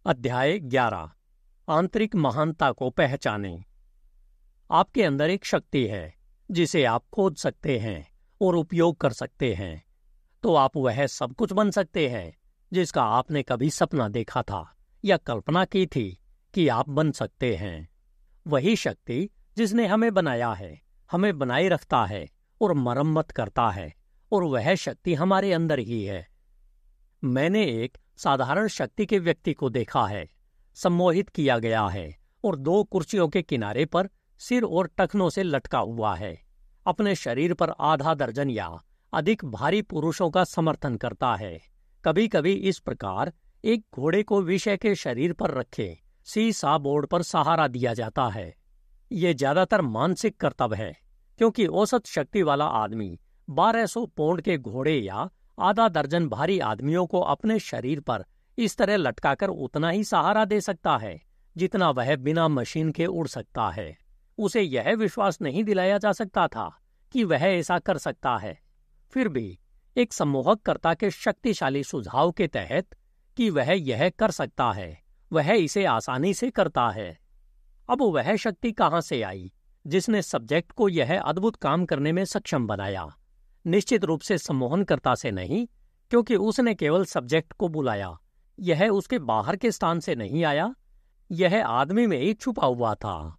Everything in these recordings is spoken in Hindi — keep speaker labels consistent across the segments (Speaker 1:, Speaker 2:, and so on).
Speaker 1: अध्याय 11। आंतरिक महानता को पहचानें। आपके अंदर एक शक्ति है जिसे आप खोज सकते हैं और उपयोग कर सकते हैं, तो आप वह सब कुछ बन सकते हैं जिसका आपने कभी सपना देखा था या कल्पना की थी कि आप बन सकते हैं। वही शक्ति जिसने हमें बनाया है, हमें बनाए रखता है और मरम्मत करता है, और वह शक्ति हमारे अंदर ही है। मैंने एक साधारण शक्ति के व्यक्ति को देखा है। सम्मोहित किया गया है और दो कुर्सियों के किनारे पर सिर और टखनों से लटका हुआ है। अपने शरीर पर आधा दर्जन या अधिक भारी पुरुषों का समर्थन करता है। कभी कभी इस प्रकार एक घोड़े को विषय के शरीर पर रखे सीसा बोर्ड पर सहारा दिया जाता है। ये ज्यादातर मानसिक कर्तव्य है, क्योंकि औसत शक्ति वाला आदमी 1200 पौंड के घोड़े या आधा दर्जन भारी आदमियों को अपने शरीर पर इस तरह लटकाकर उतना ही सहारा दे सकता है जितना वह बिना मशीन के उड़ सकता है। उसे यह विश्वास नहीं दिलाया जा सकता था कि वह ऐसा कर सकता है। फिर भी एक सम्मोहककर्ता के शक्तिशाली सुझाव के तहत कि वह यह कर सकता है, वह इसे आसानी से करता है। अब वह शक्ति कहाँ से आई जिसने सब्जेक्ट को यह अद्भुत काम करने में सक्षम बनाया? निश्चित रूप से सम्मोहनकर्ता से नहीं, क्योंकि उसने केवल सब्जेक्ट को बुलाया। यह उसके बाहर के स्थान से नहीं आया, यह आदमी में ही छुपा हुआ था।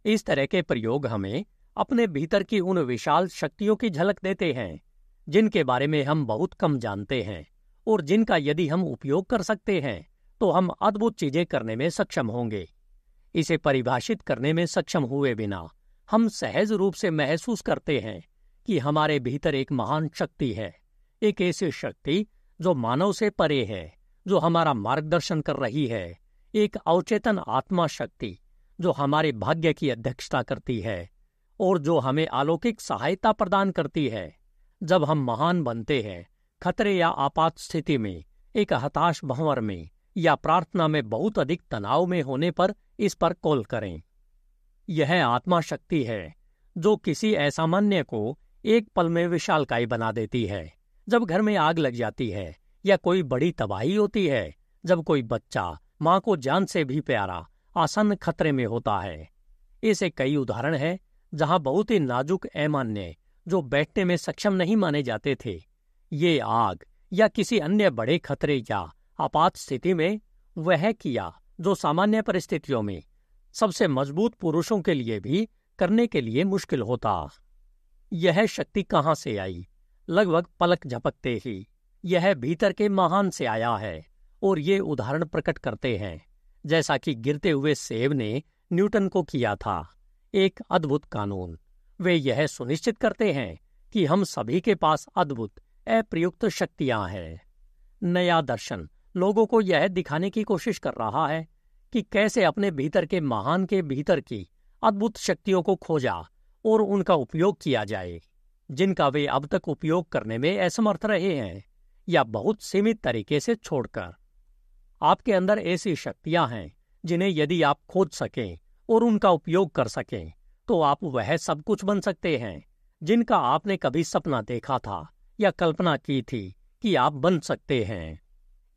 Speaker 1: इस तरह के प्रयोग हमें अपने भीतर की उन विशाल शक्तियों की झलक देते हैं जिनके बारे में हम बहुत कम जानते हैं, और जिनका यदि हम उपयोग कर सकते हैं तो हम अद्भुत चीजें करने में सक्षम होंगे। इसे परिभाषित करने में सक्षम हुए बिना हम सहज रूप से महसूस करते हैं कि हमारे भीतर एक महान शक्ति है, एक ऐसी शक्ति जो मानव से परे है, जो हमारा मार्गदर्शन कर रही है, एक अवचेतन आत्मा शक्ति जो हमारे भाग्य की अध्यक्षता करती है और जो हमें अलौकिक सहायता प्रदान करती है जब हम महान बनते हैं। खतरे या आपात स्थिति में, एक हताश भंवर में या प्रार्थना में बहुत अधिक तनाव में होने पर इस पर कॉल करें। यह आत्मा शक्ति है जो किसी असामान्य को एक पल में विशालकाय बना देती है। जब घर में आग लग जाती है या कोई बड़ी तबाही होती है, जब कोई बच्चा माँ को जान से भी प्यारा आसन्न खतरे में होता है। ऐसे कई उदाहरण हैं जहाँ बहुत ही नाजुक अमान्य जो बैठने में सक्षम नहीं माने जाते थे, ये आग या किसी अन्य बड़े खतरे या आपात स्थिति में वह किया जो सामान्य परिस्थितियों में सबसे मजबूत पुरुषों के लिए भी करने के लिए मुश्किल होता। यह शक्ति कहाँ से आई? लगभग पलक झपकते ही यह भीतर के महान से आया है, और ये उदाहरण प्रकट करते हैं, जैसा कि गिरते हुए सेब ने न्यूटन को किया था, एक अद्भुत कानून। वे यह सुनिश्चित करते हैं कि हम सभी के पास अद्भुत अप्रयुक्त शक्तियां हैं। नया दर्शन लोगों को यह दिखाने की कोशिश कर रहा है कि कैसे अपने भीतर के महान के भीतर की अद्भुत शक्तियों को खोजा और उनका उपयोग किया जाए, जिनका वे अब तक उपयोग करने में असमर्थ रहे हैं या बहुत सीमित तरीके से छोड़कर। आपके अंदर ऐसी शक्तियां हैं जिन्हें यदि आप खोज सकें और उनका उपयोग कर सकें तो आप वह सब कुछ बन सकते हैं जिनका आपने कभी सपना देखा था या कल्पना की थी कि आप बन सकते हैं।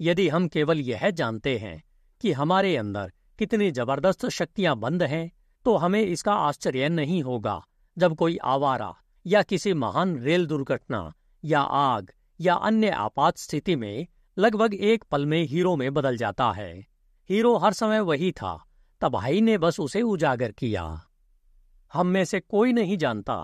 Speaker 1: यदि हम केवल यह जानते हैं कि हमारे अंदर कितनी जबरदस्त शक्तियां बंद हैं, तो हमें इसका आश्चर्य नहीं होगा जब कोई आवारा या किसी महान रेल दुर्घटना या आग या अन्य आपात स्थिति में लगभग एक पल में हीरो में बदल जाता है। हीरो हर समय वही था, तबाही ने बस उसे उजागर किया। हम में से कोई नहीं जानता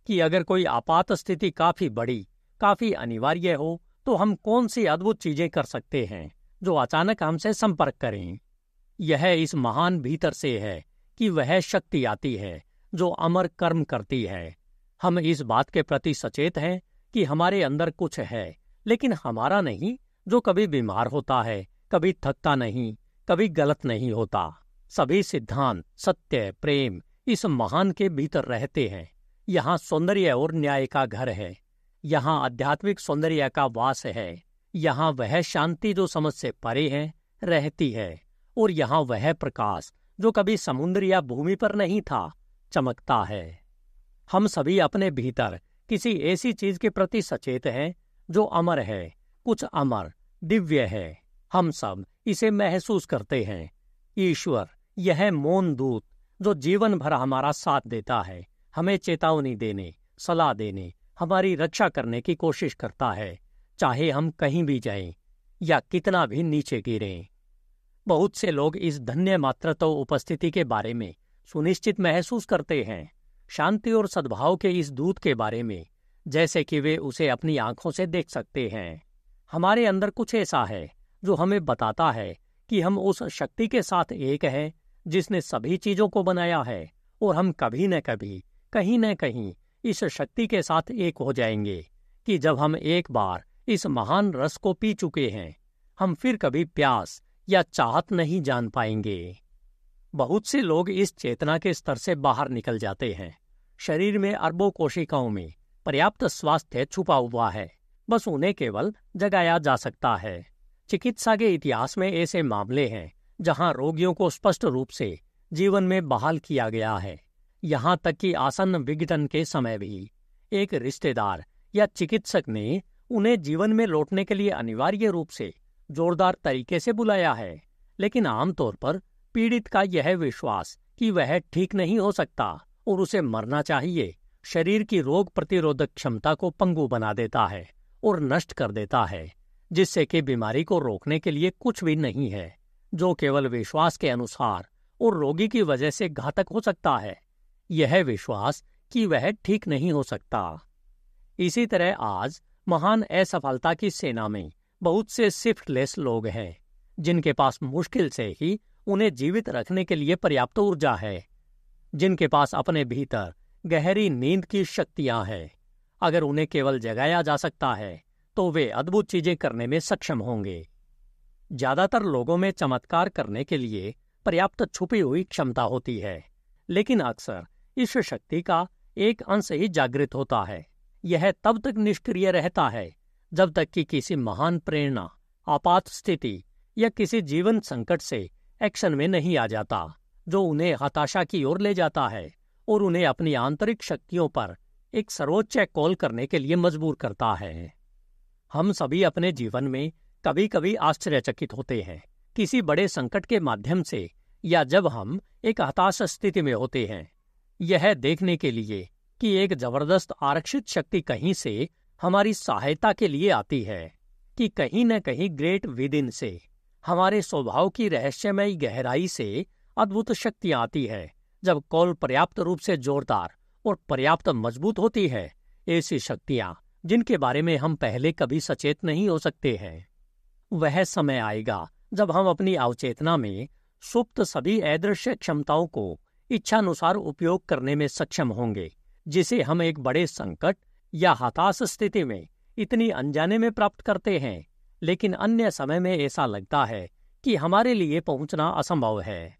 Speaker 1: कि अगर कोई आपात स्थिति काफी बड़ी, काफी अनिवार्य हो, तो हम कौन सी अद्भुत चीजें कर सकते हैं जो अचानक हमसे संपर्क करें। यह इस महान भीतर से है कि वह शक्ति आती है जो अमर कर्म करती है। हम इस बात के प्रति सचेत हैं कि हमारे अंदर कुछ है, लेकिन हमारा नहीं, जो कभी बीमार होता है, कभी थकता नहीं, कभी गलत नहीं होता। सभी सिद्धांत, सत्य, प्रेम इस महान के भीतर रहते हैं। यहाँ सौंदर्य और न्याय का घर है, यहाँ आध्यात्मिक सौंदर्य का वास है, यहाँ वह शांति जो समझ से परे है रहती है, और यहाँ वह प्रकाश जो कभी समुद्र या भूमि पर नहीं था चमकता है। हम सभी अपने भीतर किसी ऐसी चीज के प्रति सचेत हैं जो अमर है, कुछ अमर, दिव्य है। हम सब इसे महसूस करते हैं। ईश्वर, यह मौन दूत जो जीवन भर हमारा साथ देता है, हमें चेतावनी देने, सलाह देने, हमारी रक्षा करने की कोशिश करता है, चाहे हम कहीं भी जाएं या कितना भी नीचे गिरें। बहुत से लोग इस धन्य मातृत्व उपस्थिति के बारे में सुनिश्चित महसूस करते हैं, शांति और सद्भाव के इस दूत के बारे में, जैसे कि वे उसे अपनी आंखों से देख सकते हैं। हमारे अंदर कुछ ऐसा है जो हमें बताता है कि हम उस शक्ति के साथ एक हैं जिसने सभी चीजों को बनाया है, और हम कभी न कभी, कहीं न कहीं इस शक्ति के साथ एक हो जाएंगे कि जब हम एक बार इस महान रस को पी चुके हैं, हम फिर कभी प्यास या चाहत नहीं जान पाएंगे। बहुत से लोग इस चेतना के स्तर से बाहर निकल जाते हैं। शरीर में अरबों कोशिकाओं में पर्याप्त स्वास्थ्य छुपा हुआ है, बस उन्हें केवल जगाया जा सकता है। चिकित्सा के इतिहास में ऐसे मामले हैं जहां रोगियों को स्पष्ट रूप से जीवन में बहाल किया गया है। यहां तक कि आसन्न विघटन के समय भी एक रिश्तेदार या चिकित्सक ने उन्हें जीवन में लौटने के लिए अनिवार्य रूप से जोरदार तरीके से बुलाया है। लेकिन आमतौर पर पीड़ित का यह विश्वास कि वह ठीक नहीं हो सकता और उसे मरना चाहिए, शरीर की रोग प्रतिरोधक क्षमता को पंगु बना देता है और नष्ट कर देता है, जिससे कि बीमारी को रोकने के लिए कुछ भी नहीं है, जो केवल विश्वास के अनुसार और रोगी की वजह से घातक हो सकता है। यह विश्वास कि वह ठीक नहीं हो सकता। इसी तरह आज महान असफलता की सेना में बहुत से शिफ्टलेस लोग हैं, जिनके पास मुश्किल से ही उन्हें जीवित रखने के लिए पर्याप्त ऊर्जा है, जिनके पास अपने भीतर गहरी नींद की शक्तियां हैं। अगर उन्हें केवल जगाया जा सकता है तो वे अद्भुत चीजें करने में सक्षम होंगे। ज्यादातर लोगों में चमत्कार करने के लिए पर्याप्त छुपी हुई क्षमता होती है, लेकिन अक्सर इस शक्ति का एक अंश ही जागृत होता है। यह तब तक निष्क्रिय रहता है जब तक कि किसी महान प्रेरणा, आपात स्थिति या किसी जीवन संकट से एक्शन में नहीं आ जाता, जो उन्हें हताशा की ओर ले जाता है और उन्हें अपनी आंतरिक शक्तियों पर एक सर्वोच्च कॉल करने के लिए मजबूर करता है। हम सभी अपने जीवन में कभी कभी आश्चर्यचकित होते हैं किसी बड़े संकट के माध्यम से, या जब हम एक हताश स्थिति में होते हैं, यह देखने के लिए कि एक जबरदस्त आरक्षित शक्ति कहीं से हमारी सहायता के लिए आती है, कि कहीं न कहीं ग्रेट विद इन से, हमारे स्वभाव की रहस्यमयी गहराई से अद्भुत शक्तियां आती है। जब कॉल पर्याप्त रूप से जोरदार और पर्याप्त मजबूत होती है, ऐसी शक्तियां जिनके बारे में हम पहले कभी सचेत नहीं हो सकते हैं। वह समय आएगा जब हम अपनी अवचेतना में सुप्त सभी अदृश्य क्षमताओं को इच्छानुसार उपयोग करने में सक्षम होंगे, जिसे हम एक बड़े संकट या हताश स्थिति में इतनी अनजाने में प्राप्त करते हैं, लेकिन अन्य समय में ऐसा लगता है कि हमारे लिए पहुंचना असंभव है।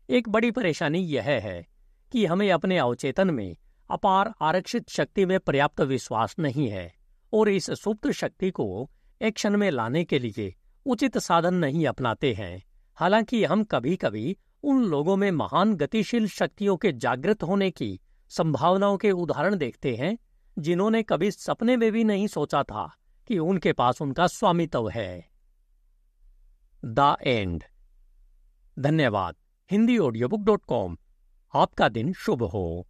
Speaker 1: एक बड़ी परेशानी यह है कि हमें अपने अवचेतन में अपार आरक्षित शक्ति में पर्याप्त विश्वास नहीं है, और इस सुप्त शक्ति को एक्शन में लाने के लिए उचित साधन नहीं अपनाते हैं। हालांकि हम कभी कभी उन लोगों में महान गतिशील शक्तियों के जागृत होने की संभावनाओं के उदाहरण देखते हैं, जिन्होंने कभी सपने में भी नहीं सोचा था कि उनके पास उनका स्वामित्व है। The end. धन्यवाद। HindiAudiobook.com। आपका दिन शुभ हो।